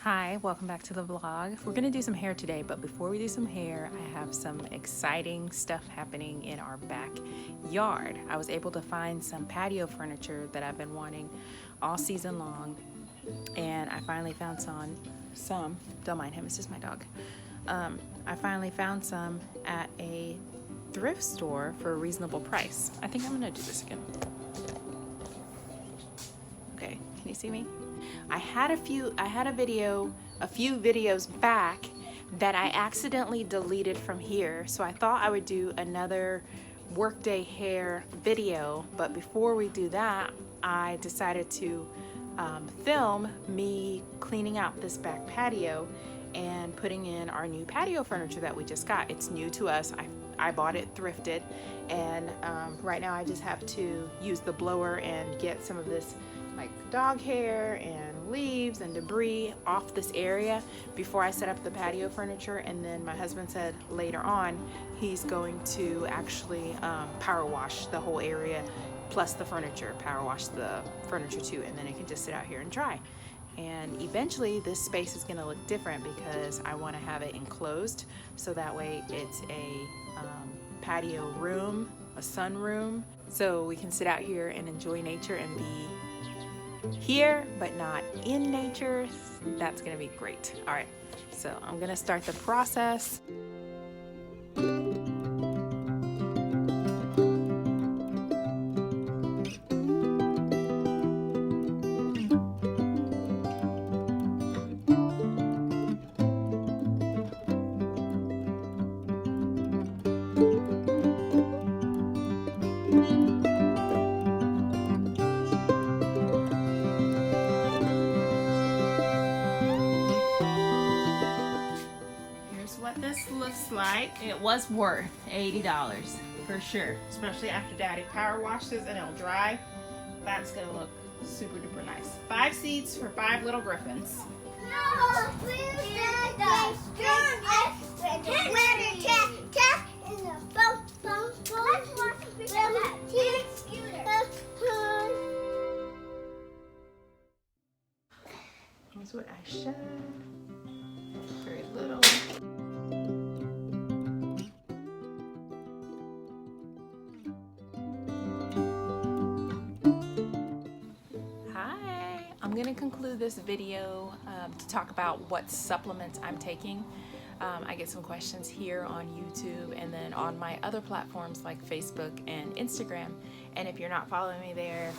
Hi, welcome back to the vlog. We're gonna do some hair today, but before we do some hair, I have some exciting stuff happening in our backyard. I was able to find some patio furniture that I've been wanting all season long, and I finally found some, don't mind him, it's just my dog. I finally found some at a thrift store for a reasonable price. I think I'm gonna do this again. Okay, can you see me? I had a few videos back that I accidentally deleted from here, so I thought I would do another workday hair video, but before we do that, I decided to film me cleaning out this back patio and putting in our new patio furniture that we just got. It's new to us. I bought it thrifted, and right now I just have to use the blower and get some of this like dog hair and leaves and debris off this area before I set up the patio furniture. And then my husband said later on he's going to actually power wash the whole area plus the furniture, power wash the furniture too, and then it can just sit out here and dry. And eventually this space is going to look different because I want to have it enclosed, so that way it's a patio room, a sun room, so we can sit out here and enjoy nature and be here but not in nature. That's gonna be great. All right, so I'm gonna start the process. What this looks like. It was worth $80 for sure, especially after Daddy power washes and it'll dry. That's gonna look super duper nice. 5 seeds for 5 little griffins. Here's what I should. Very little. I'm going to conclude this video to talk about what supplements I'm taking. I get some questions here on YouTube and then on my other platforms like Facebook and Instagram. And if you're not following me there,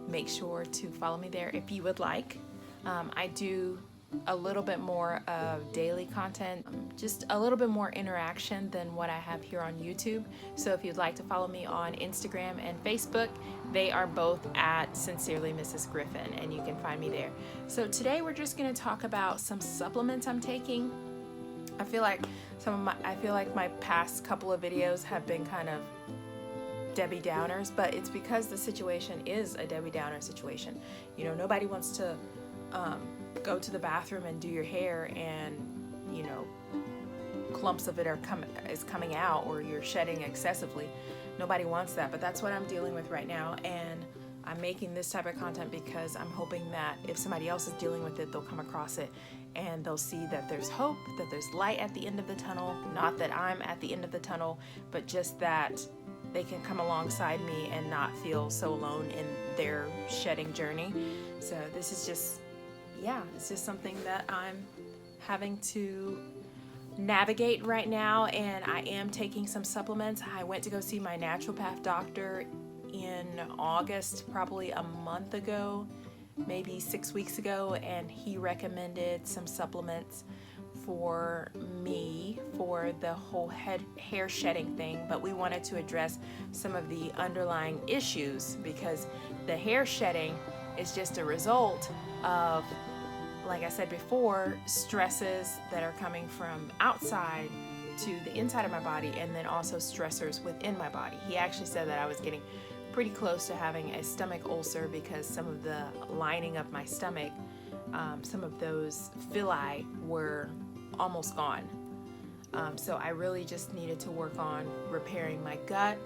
make sure to follow me there if you would like. I do a little bit more of daily content, just a little bit more interaction than what I have here on YouTube. So if you'd like to follow me on Instagram and Facebook, they are both at Sincerelymrsgriffin, and you can find me there. So today we're just going to talk about some supplements I'm taking. I feel like my past couple of videos have been kind of Debbie Downers, but it's because the situation is a Debbie Downer situation. You know, nobody wants to go to the bathroom and do your hair and, you know, clumps of it is coming out, or you're shedding excessively. Nobody wants that, but that's what I'm dealing with right now, and I'm making this type of content because I'm hoping that if somebody else is dealing with it, they'll come across it and they'll see that there's hope, that there's light at the end of the tunnel. Not that I'm at the end of the tunnel, but just that they can come alongside me and not feel so alone in their shedding journey. So this is just, yeah, it's just something that I'm having to navigate right now, and I am taking some supplements. I went to go see my naturopath doctor in August, probably a month ago, maybe 6 weeks ago, and he recommended some supplements for me for the whole hair shedding thing, but we wanted to address some of the underlying issues because the hair shedding is just a result of, like I said before, stresses that are coming from outside to the inside of my body, and then also stressors within my body. He actually said that I was getting pretty close to having a stomach ulcer because some of the lining of my stomach, some of those villi were almost gone. So I really just needed to work on repairing my gut,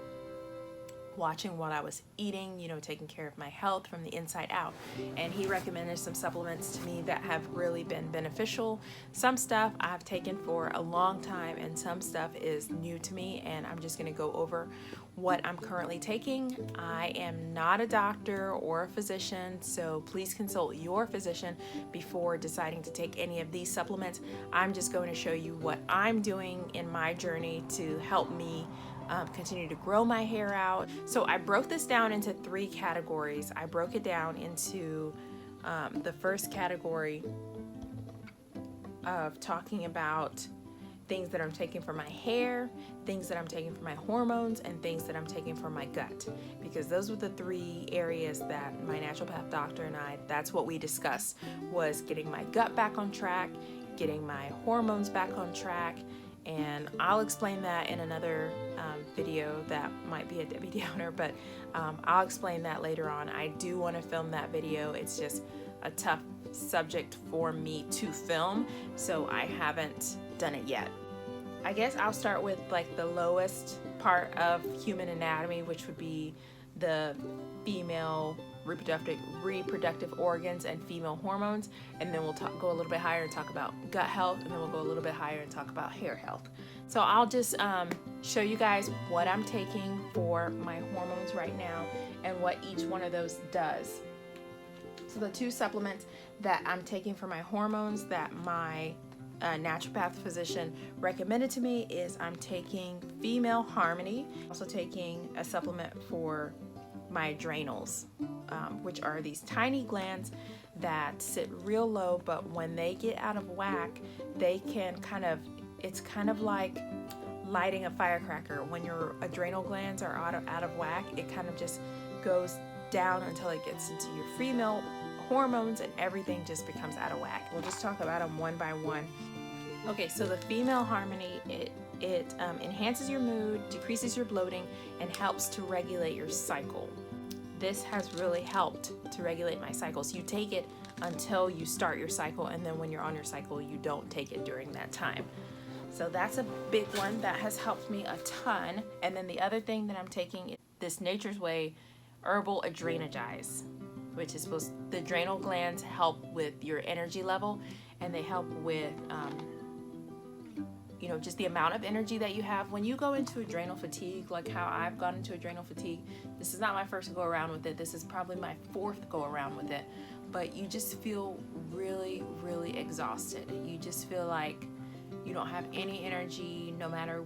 watching what I was eating, you know, taking care of my health from the inside out. And he recommended some supplements to me that have really been beneficial. Some stuff I've taken for a long time and some stuff is new to me, and I'm just going to go over what I'm currently taking. I am not a doctor or a physician, so please consult your physician before deciding to take any of these supplements. I'm just going to show you what I'm doing in my journey to help me continue to grow my hair out. So I broke this down into 3 categories. I broke it down into the first category of talking about things that I'm taking for my hair, things that I'm taking for my hormones, and things that I'm taking for my gut, because those were the 3 areas that my naturopath doctor and I, that's what we discussed, was getting my gut back on track, getting my hormones back on track. And I'll explain that in another video that might be a Debbie Downer, but I'll explain that later on. I do want to film that video. It's just a tough subject for me to film, so I haven't done it yet. I guess I'll start with like the lowest part of human anatomy, which would be the female reproductive organs and female hormones, and then we'll go a little bit higher and talk about gut health, and then we'll go a little bit higher and talk about hair health. So I'll just show you guys what I'm taking for my hormones right now and what each one of those does. So the 2 supplements that I'm taking for my hormones that my naturopath physician recommended to me is I'm taking Female Harmony, also taking a supplement for my adrenals, which are these tiny glands that sit real low, but when they get out of whack, they can it's kind of like lighting a firecracker. When your adrenal glands are out of whack, it kind of just goes down until it gets into your female hormones and everything just becomes out of whack. We'll just talk about them one by one. Okay, so the Female Harmony, it enhances your mood, decreases your bloating, and helps to regulate your cycle. This has really helped to regulate my cycles. You take it until you start your cycle, and then when you're on your cycle, you don't take it during that time. So that's a big one that has helped me a ton. And then the other thing that I'm taking is this Nature's Way Herbal Adrenergize, which is the adrenal glands help with your energy level, and they help with you know, just the amount of energy that you have. When you go into adrenal fatigue, like how I've gone into adrenal fatigue, this is not my first go around with it. This is probably my 4th go around with it. But you just feel really, really exhausted. You just feel like you don't have any energy no matter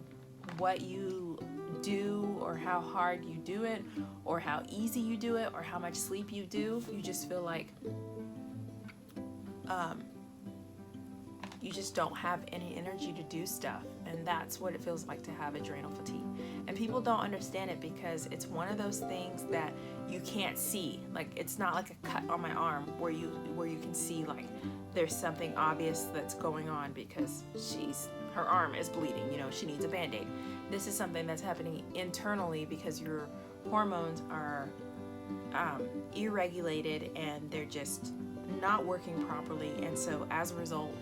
what you do or how hard you do it or how easy you do it or how much sleep you do. You just feel like you just don't have any energy to do stuff, and that's what it feels like to have adrenal fatigue. And people don't understand it because it's one of those things that you can't see. Like, it's not like a cut on my arm where you can see like there's something obvious that's going on because her arm is bleeding, you know, she needs a band-aid. This is something that's happening internally because your hormones are irregulated and they're just not working properly, and so as a result,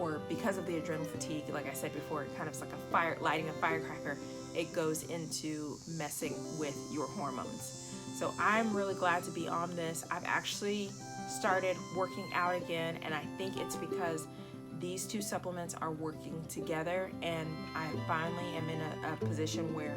or because of the adrenal fatigue, like I said before, it kind of is like lighting a firecracker. It goes into messing with your hormones. So I'm really glad to be on this. I've actually started working out again, and I think it's because these 2 supplements are working together, and I finally am in a position where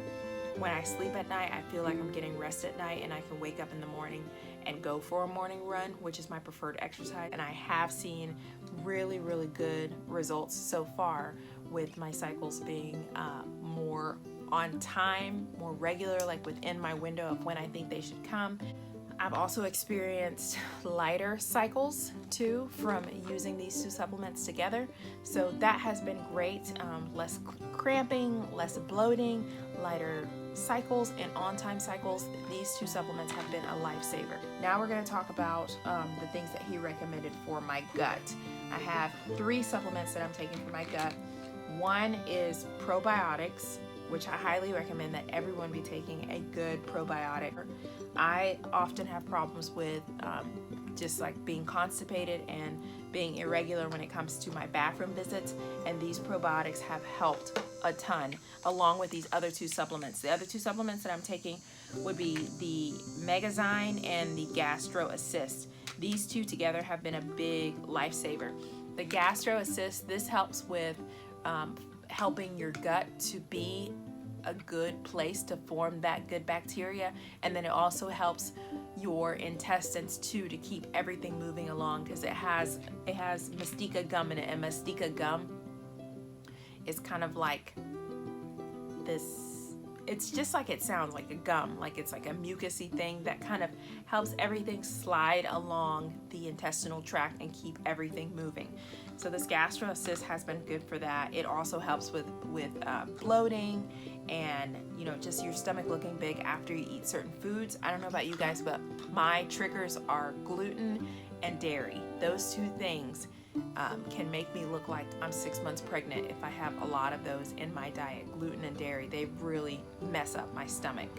when I sleep at night, I feel like I'm getting rest at night, and I can wake up in the morning and go for a morning run, which is my preferred exercise. And I have seen really, really good results so far with my cycles being more on time, more regular, like within my window of when I think they should come. I've also experienced lighter cycles too from using these 2 supplements together. So that has been great. Less cramping, less bloating, lighter cycles, and on-time cycles. These 2 supplements have been a lifesaver. Now we're going to talk about the things that he recommended for my gut. I have 3 supplements that I'm taking for my gut. One is probiotics, which I highly recommend that everyone be taking a good probiotic. I often have problems with just like being constipated and being irregular when it comes to my bathroom visits, and these probiotics have helped a ton, along with these other 2 supplements. The other 2 supplements that I'm taking would be the Megazyme and the Gastro Assist. These two together have been a big lifesaver. The Gastro Assist, this helps with helping your gut to be a good place to form that good bacteria, and then it also helps your intestines too to keep everything moving along, because it has mastica gum in it, and mastica gum is kind of like this, it's just like it sounds, like a gum, like it's like a mucousy thing that kind of helps everything slide along the intestinal tract and keep everything moving. So this Gastro Assist has been good for that. It also helps with bloating and, you know, just your stomach looking big after you eat certain foods. I don't know about you guys, but my triggers are gluten and dairy. Those two things can make me look like I'm 6 months pregnant if I have a lot of those in my diet. Gluten and dairy, they really mess up my stomach.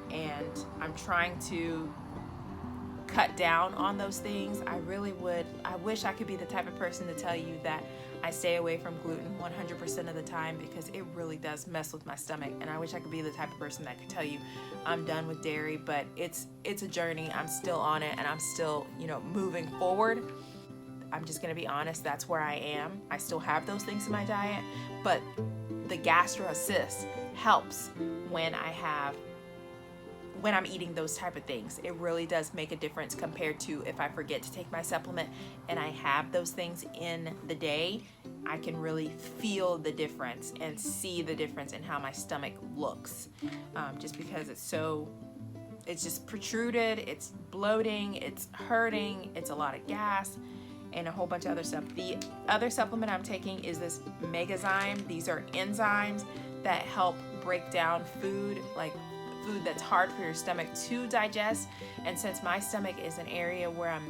And I'm trying to cut down on those things. I wish I could be the type of person to tell you that I stay away from gluten 100% of the time, because it really does mess with my stomach. And I wish I could be the type of person that could tell you I'm done with dairy, but it's a journey. I'm still on it, and I'm still, you know, moving forward. I'm just gonna be honest, that's where I am. I still have those things in my diet, but the Gastro Assist helps when I'm eating those type of things. It really does make a difference compared to if I forget to take my supplement and I have those things in the day. I can really feel the difference and see the difference in how my stomach looks, just because it's just protruded, it's bloating, it's hurting, it's a lot of gas, and a whole bunch of other stuff. The other supplement I'm taking is this Megazyme. These are enzymes that help break down food, like food that's hard for your stomach to digest. And since my stomach is an area where I'm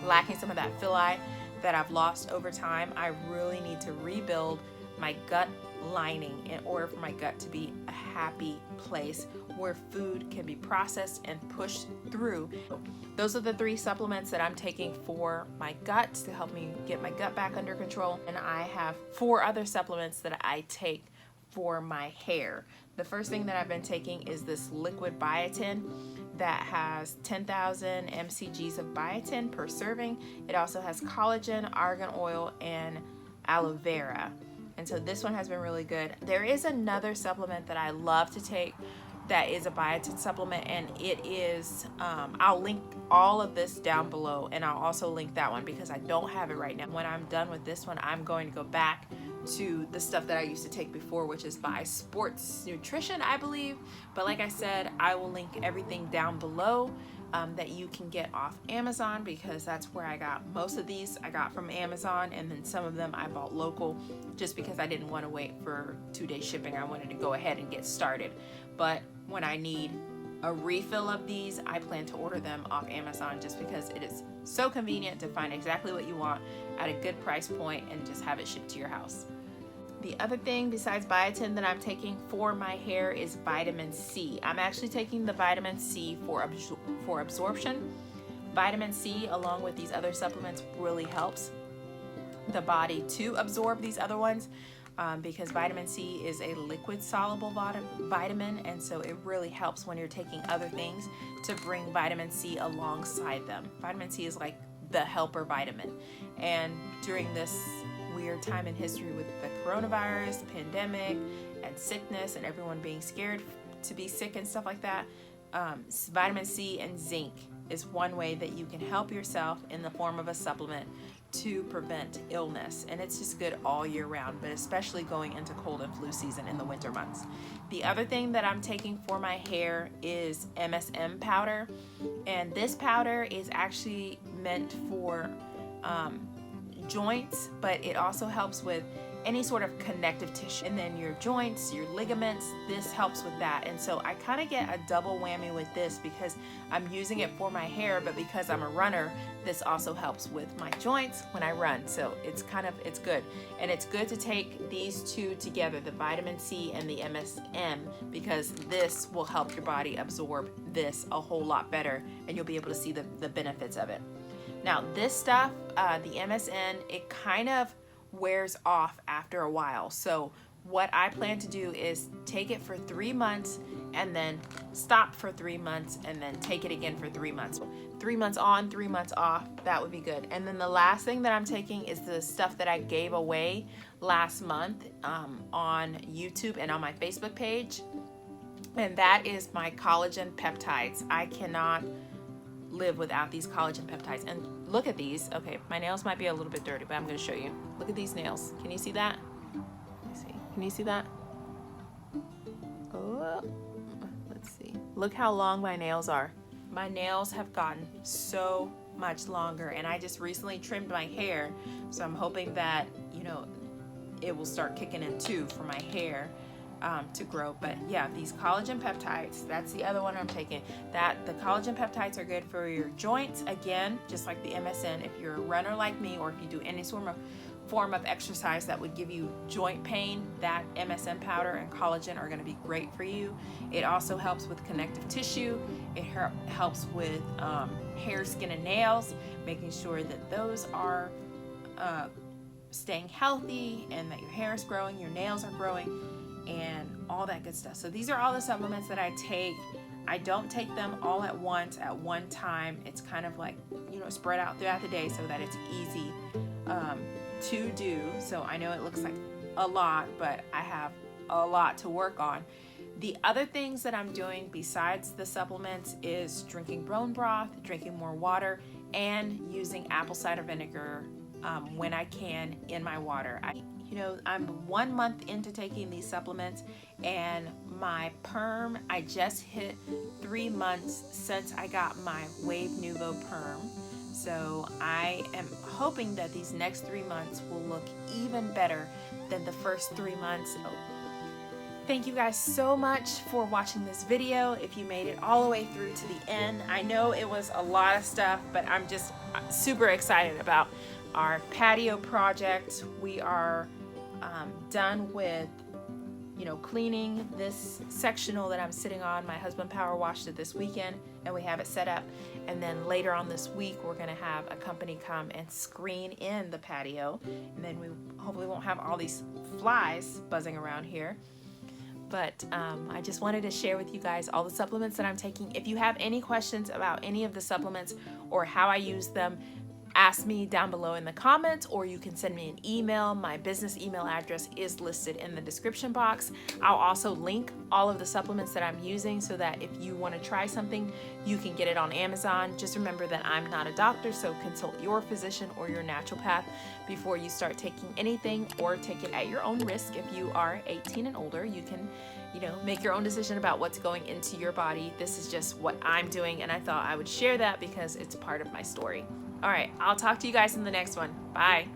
lacking some of that villi that I've lost over time, I really need to rebuild my gut lining in order for my gut to be a happy place where food can be processed and pushed through. Those are the 3 supplements that I'm taking for my gut to help me get my gut back under control. And I have 4 other supplements that I take for my hair. The first thing that I've been taking is this liquid biotin that has 10,000 mcgs of biotin per serving. It also has collagen, argan oil, and aloe vera. And so this one has been really good. There is another supplement that I love to take that is a biotin supplement, and it is, I'll link all of this down below, and I'll also link that one because I don't have it right now. When I'm done with this one, I'm going to go back to the stuff that I used to take before, which is by Sports Nutrition, I believe. But like I said, I will link everything down below that you can get off Amazon, because that's where I got most of these. I got from Amazon, and then some of them I bought local just because I didn't want to wait for 2-day shipping. I wanted to go ahead and get started. But when I need a refill of these, I plan to order them off Amazon, just because it is so convenient to find exactly what you want at a good price point and just have it shipped to your house. The other thing besides biotin that I'm taking for my hair is vitamin C. I'm actually taking the vitamin C for absorption. Vitamin C, along with these other supplements, really helps the body to absorb these other ones, because vitamin C is a liquid soluble vitamin, and so it really helps when you're taking other things to bring vitamin C alongside them. Vitamin C is like the helper vitamin, and during this weird time in history with the coronavirus, pandemic, and sickness, and everyone being scared to be sick and stuff like that, vitamin C and zinc is one way that you can help yourself in the form of a supplement to prevent illness. And it's just good all year round, but especially going into cold and flu season in the winter months. The other thing that I'm taking for my hair is MSM powder, and this powder is actually meant for joints, but it also helps with any sort of connective tissue, and then your joints, your ligaments, this helps with that. And so I kind of get a double whammy with this because I'm using it for my hair, but because I'm a runner, this also helps with my joints when I run. So it's good. And it's good to take these two together, the vitamin C and the MSM, because this will help your body absorb this a whole lot better, and you'll be able to see the benefits of it. Now this stuff, the MSM, it kind of wears off after a while. So what I plan to do is take it for 3 months and then stop for 3 months and then take it again for 3 months. 3 months on, 3 months off, that would be good. And then the last thing that I'm taking is the stuff that I gave away last month on YouTube and on my Facebook page. And that is my collagen peptides. I cannot live without these collagen peptides. And look at these. Okay, my nails might be a little bit dirty, but I'm going to show you. Look at these nails. Can you see that? Let me see. Can you see that? Oh, let's see. Look how long my nails are. My nails have gotten so much longer, and I just recently trimmed my hair, so I'm hoping that, you know, it will start kicking in too for my hair to grow. But yeah, these collagen peptides, that's the other one I'm taking. The collagen peptides are good for your joints, again, just like the MSM. If you're a runner like me, or if you do any form of exercise that would give you joint pain, that MSM powder and collagen are going to be great for you. It also helps with connective tissue. It helps with hair, skin, and nails, making sure that those are staying healthy and that your hair is growing, your nails are growing, and all that good stuff. So these are all the supplements that I take. I don't take them all at once at one time. It's kind of like, you know, spread out throughout the day so that it's easy to do. So I know it looks like a lot, but I have a lot to work on. The other things that I'm doing besides the supplements is drinking bone broth, drinking more water, and using apple cider vinegar when I can in my water. I'm 1 month into taking these supplements, and my perm, I just hit 3 months since I got my Wave Nuvo perm. So I am hoping that these next 3 months will look even better than the first 3 months. Thank you guys so much for watching this video. If you made it all the way through to the end, I know it was a lot of stuff, but I'm just super excited about our patio project. We are done with, you know, cleaning this sectional that I'm sitting on. My husband power washed it this weekend, and we have it set up. And then later on this week, we're gonna have a company come and screen in the patio, and then we hopefully won't have all these flies buzzing around here. But I just wanted to share with you guys all the supplements that I'm taking. If you have any questions about any of the supplements or how I use them, ask me down below in the comments, or you can send me an email. My business email address is listed in the description box. I'll also link all of the supplements that I'm using so that if you want to try something, you can get it on Amazon. Just remember that I'm not a doctor, so consult your physician or your naturopath before you start taking anything, or take it at your own risk. If you are 18 and older, you can, you know, make your own decision about what's going into your body. This is just what I'm doing, and I thought I would share that because it's part of my story. All right, I'll talk to you guys in the next one. Bye.